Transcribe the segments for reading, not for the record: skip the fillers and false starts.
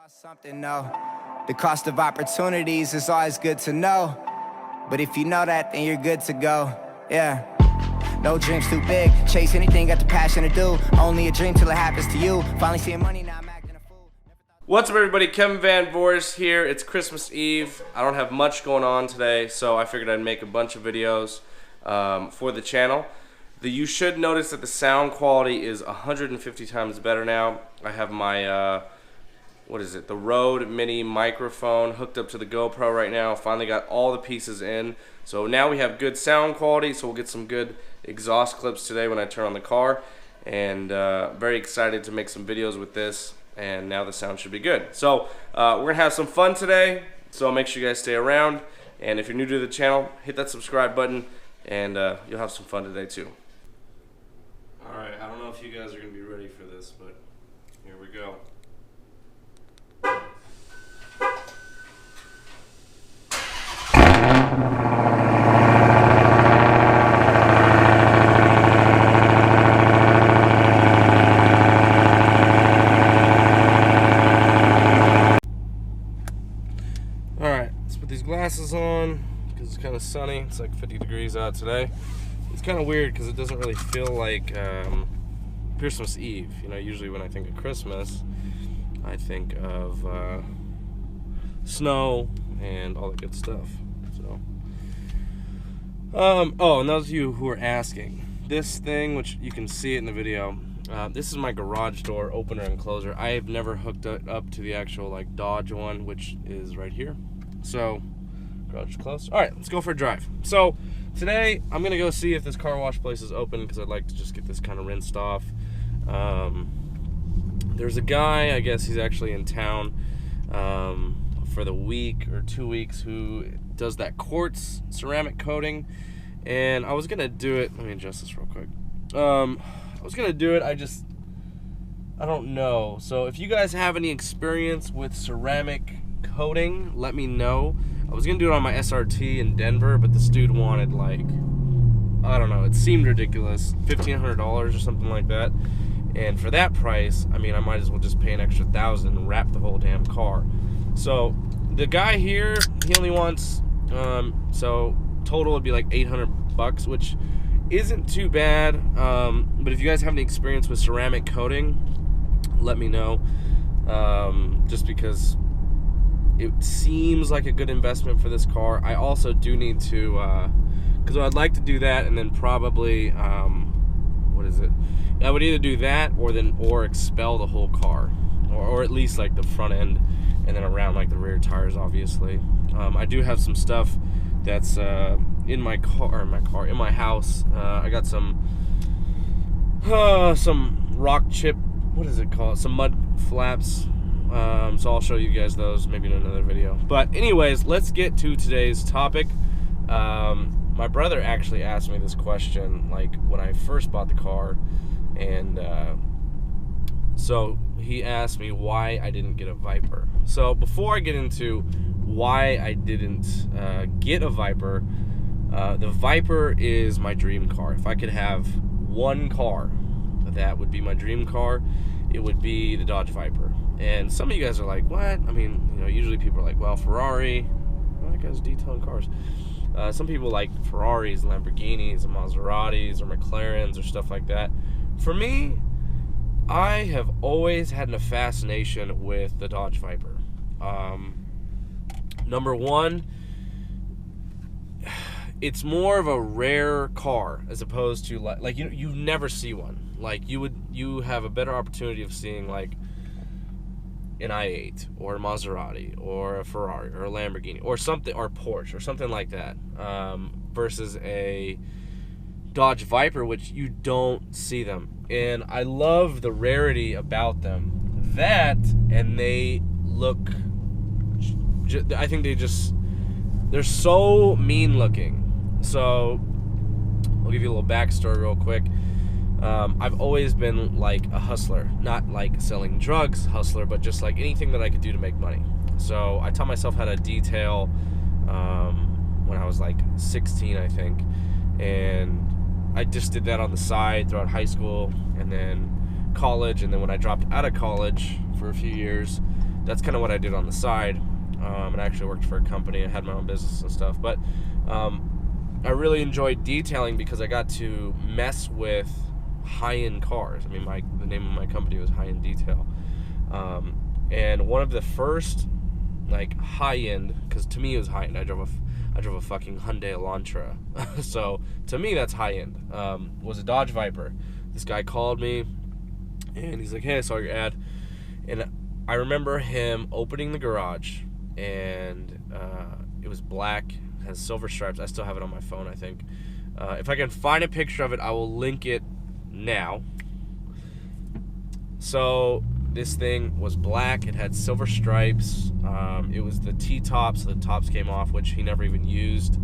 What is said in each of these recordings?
Lost something, no. The cost of opportunities is always good to know. But if you know that, then you're good to go. Yeah. No dreams too big. Chase anything, got the passion to do. Only a dream till it happens to you. Finally seeing money, now I'm acting a fool. What's up, everybody? Kevin Van Voorst here. It's Christmas Eve. I don't have much going on today, so I figured I'd make a bunch of videos for the channel. You should notice that the sound quality is 150 times better now. I have my the Rode Mini microphone hooked up to the GoPro right now. Finally got all the pieces in. So now we have good sound quality, so we'll get some good exhaust clips today when I turn on the car. And very excited to make some videos with this, and now the sound should be good. So we're gonna have some fun today, so make sure you guys stay around. And if you're new to the channel, hit that subscribe button, and you'll have some fun today too. Alright, I don't know if you guys are gonna be ready for this, but here we go. Alright, let's put these glasses on because it's kind of sunny. It's like 50 degrees out today. It's kind of weird because it doesn't really feel like Christmas Eve. You know, usually when I think of Christmas, I think of snow and all that good stuff. So, oh, and those of you who are asking, this thing, which you can see it in the video, this is my garage door opener and closer. I have never hooked it up to the actual like Dodge one, which is right here. So, garage is closed. All right, let's go for a drive. So, today I'm gonna go see if this car wash place is open because I'd like to just get this kind of rinsed off. There's a guy, I guess he's actually in town for the week or 2 weeks, who does that quartz ceramic coating, and I was gonna do it. Let me adjust this real quick. I was gonna do it, I don't know. So if you guys have any experience with ceramic coating, let me know. I was gonna do it on my SRT in Denver, but this dude wanted, like, I don't know, it seemed ridiculous, $1,500 or something like that. And for that price, I mean, I might as well just pay an extra $1,000 and wrap the whole damn car. So the guy here, he only wants, so total would be like $800, which isn't too bad. But if you guys have any experience with ceramic coating, let me know. Just because it seems like a good investment for this car. I also do need to, because I'd like to do that, and then probably, what is it? I would either do that or expel the whole car, or at least like the front end, and then around like the rear tires, obviously. I do have some stuff that's in my house. I got some rock chip, what is it called? Some mud flaps. So I'll show you guys those maybe in another video. But anyways, let's get to today's topic. My brother actually asked me this question like when I first bought the car, and so he asked me why I didn't get a Viper. So before I get into why I didn't get a Viper, the Viper is my dream car. If I could have one car that would be my dream car, it would be the Dodge Viper. And some of you guys are like, what? I mean, you know, usually people are like, well, Ferrari, well, that guy's detailing cars. Some people like Ferraris, Lamborghinis, and Maseratis, or McLarens, or stuff like that. For me, I have always had a fascination with the Dodge Viper. Number one, it's more of a rare car as opposed to like you never see one. Like you have a better opportunity of seeing like an i8 or a Maserati or a Ferrari or a Lamborghini or something, or Porsche or something like that, versus a Dodge Viper, which you don't see them. And I love the rarity about them. That, and they look, I think they're so mean looking. So I'll give you a little backstory real quick. I've always been like a hustler, not like selling drugs hustler, but just like anything that I could do to make money. So I taught myself how to detail when I was like 16, I think, and I just did that on the side throughout high school and then college, and then when I dropped out of college for a few years, that's kind of what I did on the side. And I actually worked for a company. I had my own business and stuff. But I really enjoyed detailing because I got to mess with high-end cars. I mean, the name of my company was High End Detail. And one of the first, like, high-end, because to me it was high-end. I drove a fucking Hyundai Elantra. So to me that's high-end. Was a Dodge Viper. This guy called me and he's like, hey, I saw your ad. And I remember him opening the garage, and it was black, has silver stripes. I still have it on my phone, I think. If I can find a picture of it, I will link it now. So this thing was black. It had silver stripes. It was the T-top, so the tops came off, which he never even used.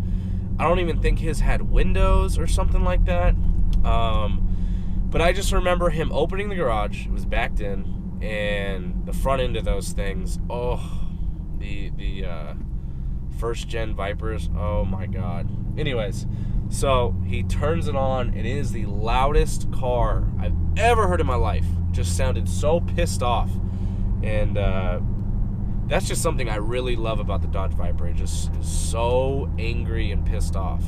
I don't even think his had windows or something like that. But I just remember him opening the garage. It was backed in, and the front end of those things, the first gen Vipers, oh my god. Anyways, so he turns it on. It is the loudest car I've ever heard in my life. Just sounded so pissed off. And that's just something I really love about the Dodge Viper. It just is so angry and pissed off.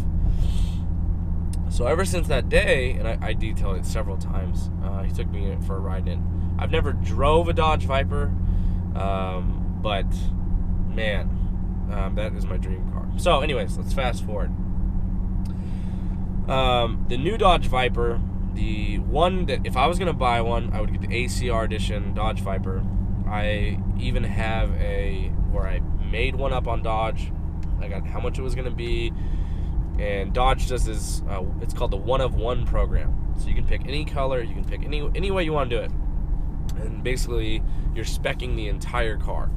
So ever since that day, and I detailed it several times, he took me for a ride in. I've never drove a Dodge Viper, but man, that is my dream car. So anyways, let's fast forward. The new Dodge Viper, the one that if I was going to buy one, I would get the ACR edition Dodge Viper. I even have where I made one up on Dodge. I got how much it was going to be. And Dodge does this, it's called the one-of-one program. So you can pick any color, you can pick any way you want to do it. And basically, you're speccing the entire car.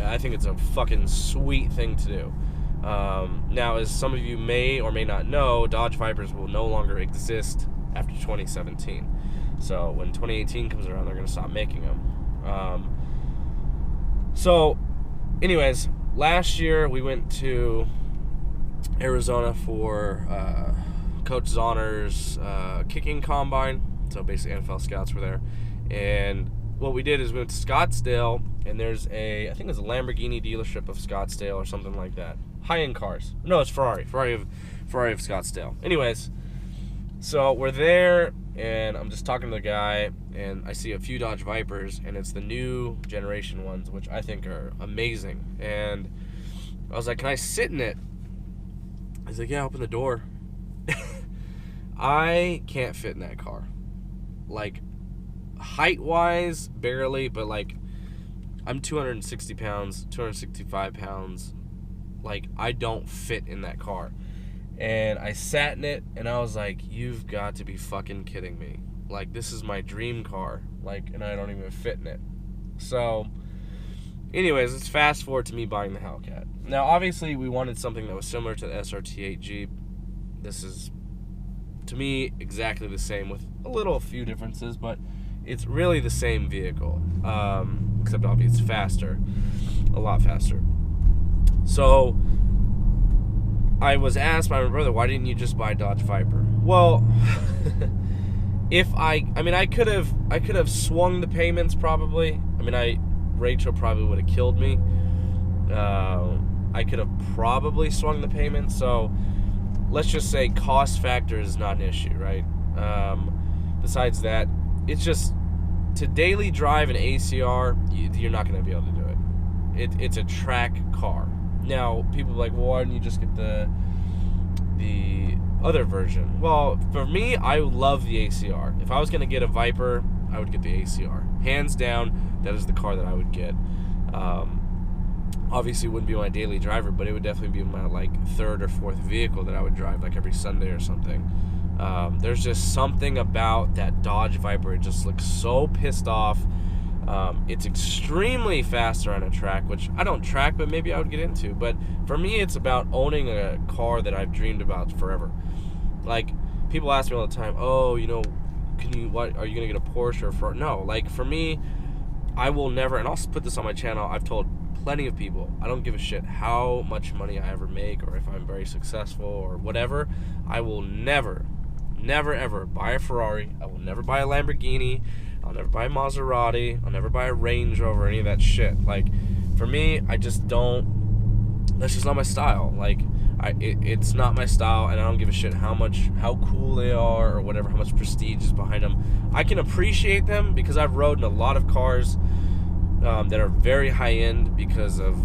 I think it's a fucking sweet thing to do. Now, as some of you may or may not know, Dodge Vipers will no longer exist after 2017. So when 2018 comes around, they're going to stop making them. So, anyways, last year we went to Arizona for Coach Zahner's kicking combine. So basically NFL scouts were there. And what we did is we went to Scottsdale, and there's I think it's a Lamborghini dealership of Scottsdale or something like that. High-end cars. No, it's Ferrari of Scottsdale. Anyways, so we're there, and I'm just talking to the guy, and I see a few Dodge Vipers, and it's the new generation ones, which I think are amazing. And I was like, can I sit in it? He's like, yeah, open the door. I can't fit in that car. Like, height-wise, barely, but, like, I'm 260 pounds, 265 pounds. Like, I don't fit in that car. And I sat in it, and I was like, you've got to be fucking kidding me. Like, this is my dream car. Like, and I don't even fit in it. So, anyways, let's fast forward to me buying the Hellcat. Now, obviously, we wanted something that was similar to the SRT8 Jeep. This is, to me, exactly the same with a few differences, but it's really the same vehicle, except obviously it's faster, a lot faster. So, I was asked by my brother, why didn't you just buy a Dodge Viper? Well, I could have swung the payments probably. Rachel probably would have killed me. I could have probably swung the payments. So let's just say cost factor is not an issue, right? Besides that, it's just to daily drive an ACR, you're not going to be able to do it. It's a track car. Now, people are like, well, why didn't you just get the other version? Well, for me, I love the ACR. If I was going to get a Viper, I would get the ACR. Hands down, that is the car that I would get. Obviously, it wouldn't be my daily driver, but it would definitely be my, like, third or fourth vehicle that I would drive, like, every Sunday or something. There's just something about that Dodge Viper. It just looks so pissed off. It's extremely faster on a track, which I don't track, but maybe I would get into. But for me, it's about owning a car that I've dreamed about forever. Like, people ask me all the time, oh, are you going to get a Porsche or a Ferrari? No, like, for me, I will never, and I'll put this on my channel, I've told plenty of people, I don't give a shit how much money I ever make or if I'm very successful or whatever. I will never ever buy a Ferrari. I will never buy a Lamborghini. I'll never buy a Maserati. I'll never buy a Range Rover, any of that shit. Like, for me, I just don't. That's just not my style. Like, it's not my style, and I don't give a shit how cool they are or whatever, how much prestige is behind them. I can appreciate them because I've rode in a lot of cars that are very high end because of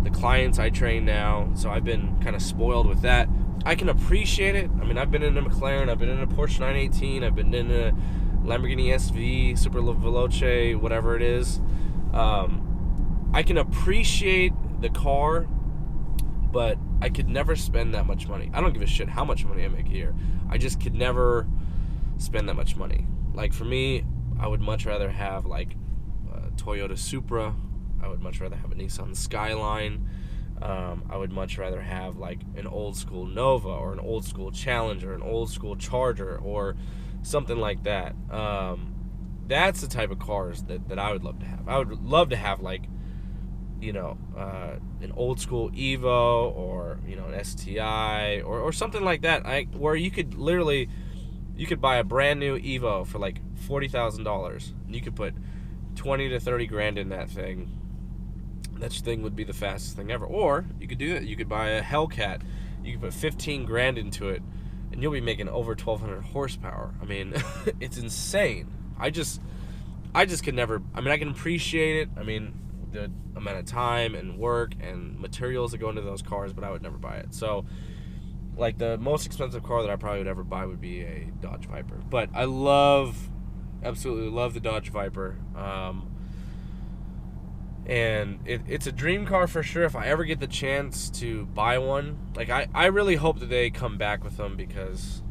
the clients I train now. So I've been kind of spoiled with that. I can appreciate it. I mean, I've been in a McLaren, I've been in a Porsche 918, I've been in a Lamborghini SV, Super Veloce, whatever it is. I can appreciate the car, but I could never spend that much money. I don't give a shit how much money I make a year. I just could never spend that much money. Like, for me, I would much rather have like a Toyota Supra. I would much rather have a Nissan Skyline. I would much rather have like an old school Nova or an old school Challenger, an old school Charger, or something like that. That's the type of cars that I would love to have. I would love to have, like, you know, an old school Evo, or, you know, an STI, or something like that, where you could literally, you could buy a brand new Evo for like $40,000, and you could put 20 to 30 grand in that thing. That thing would be the fastest thing ever. Or you could do it. You could buy a Hellcat. You could put 15 grand into it, and you'll be making over 1,200 horsepower. I mean, it's insane. I just could never. I mean, I can appreciate it. I mean, the amount of time and work and materials that go into those cars, but I would never buy it. So, like, the most expensive car that I probably would ever buy would be a Dodge Viper. But I absolutely love the Dodge Viper. And it's a dream car for sure. If I ever get the chance to buy one, like, I really hope that they come back with them, because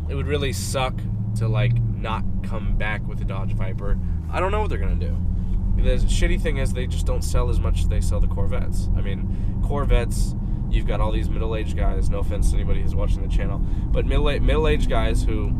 it would really suck to, like, not come back with the Dodge Viper. I don't know what they're gonna do. The shitty thing is they just don't sell as much as they sell the Corvettes. I mean, Corvettes, you've got all these middle-aged guys, no offense to anybody who's watching the channel, but middle-aged guys who,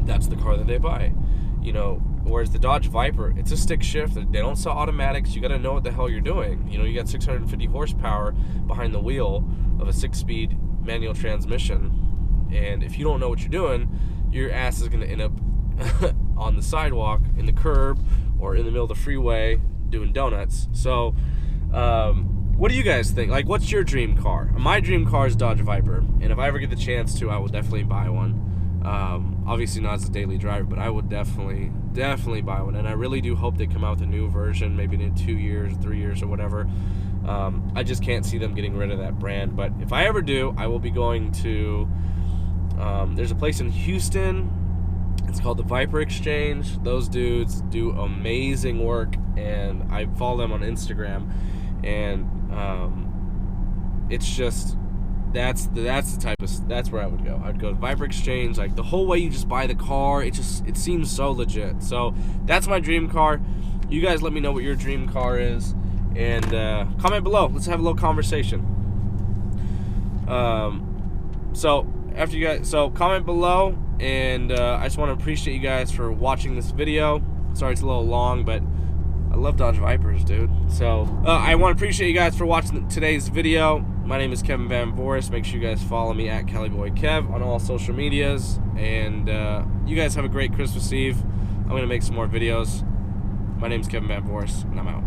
that's the car that they buy, you know. Whereas the Dodge Viper, it's a stick shift. They don't sell automatics. You got to know what the hell you're doing. You know, you got 650 horsepower behind the wheel of a 6-speed manual transmission, and if you don't know what you're doing, your ass is going to end up on the sidewalk, in the curb, or in the middle of the freeway doing donuts. So, what do you guys think? Like, what's your dream car? My dream car is Dodge Viper, and if I ever get the chance to, I will definitely buy one. Obviously not as a daily driver, but I would definitely buy one, and I really do hope they come out with a new version, maybe in 2 years, 3 years, or whatever. I just can't see them getting rid of that brand, but if I ever do, I will be going to, there's a place in Houston, it's called the Viper Exchange. Those dudes do amazing work, and I follow them on Instagram, and it's just, that's the type of, that's where I would go. I'd go to Viper Exchange. Like, the whole way you just buy the car, it seems so legit. So that's my dream car. You guys let me know what your dream car is, and comment below. Let's have a little conversation. So comment below, and I just want to appreciate you guys for watching this video. Sorry it's a little long, but I love Dodge Vipers, dude. So I want to appreciate you guys for watching today's video. My name is Kevin Van Voris. Make sure you guys follow me at CaliBoyKev on all social medias. And you guys have a great Christmas Eve. I'm going to make some more videos. My name is Kevin Van Voris, and I'm out.